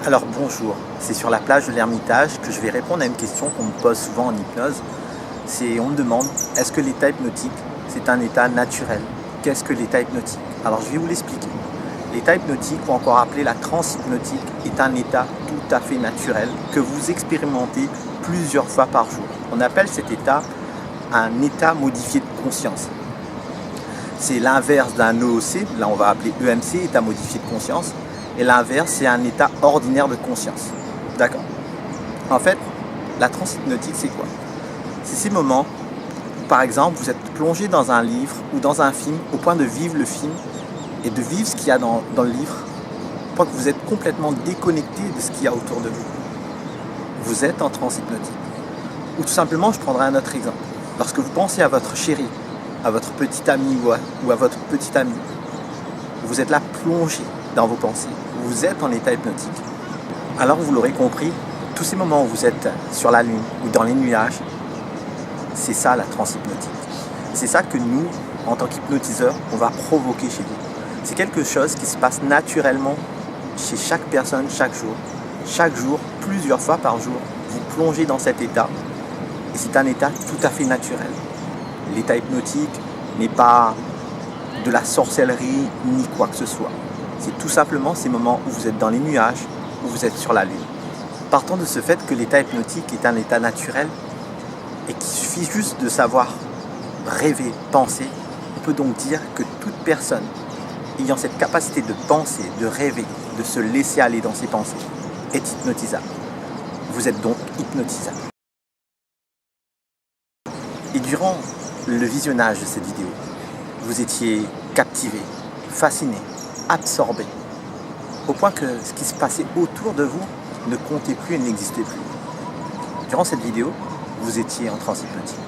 Alors bonjour, c'est sur la plage de l'Ermitage que je vais répondre à une question qu'on me pose souvent en hypnose. On me demande, est-ce que l'état hypnotique, c'est un état naturel? Qu'est-ce que l'état hypnotique? Alors je vais vous l'expliquer. L'état hypnotique, ou encore appelé la transe hypnotique, est un état tout à fait naturel que vous expérimentez plusieurs fois par jour. On appelle cet état un état modifié de conscience. C'est l'inverse d'un EOC, là on va appeler EMC, état modifié de conscience. Et l'inverse, c'est un état ordinaire de conscience. D'accord. En fait, la transe hypnotique, c'est quoi? C'est ces moments où, par exemple, vous êtes plongé dans un livre ou dans un film au point de vivre le film et de vivre ce qu'il y a dans le livre, au point que vous êtes complètement déconnecté de ce qu'il y a autour de vous. Vous êtes en transe hypnotique. Ou tout simplement, je prendrai un autre exemple. Lorsque vous pensez à votre chéri, à votre petit ami ou à votre petite amie, vous êtes là plongé dans vos pensées. Vous êtes en état hypnotique. Alors vous l'aurez compris, tous ces moments où vous êtes sur la lune ou dans les nuages, c'est ça la transe hypnotique. C'est ça que nous, en tant qu'hypnotiseurs, on va provoquer chez vous. C'est quelque chose qui se passe naturellement chez chaque personne chaque jour. Chaque jour, plusieurs fois par jour, vous plongez dans cet état et c'est un état tout à fait naturel. L'état hypnotique n'est pas de la sorcellerie ni quoi que ce soit. C'est tout simplement ces moments où vous êtes dans les nuages, où vous êtes sur la lune. Partant de ce fait que l'état hypnotique est un état naturel et qu'il suffit juste de savoir rêver, penser, on peut donc dire que toute personne ayant cette capacité de penser, de rêver, de se laisser aller dans ses pensées est hypnotisable. Vous êtes donc hypnotisable. Et durant le visionnage de cette vidéo, vous étiez captivé, fasciné, absorbé, au point que ce qui se passait autour de vous ne comptait plus et n'existait plus. Durant cette vidéo, vous étiez en transe hypnotique.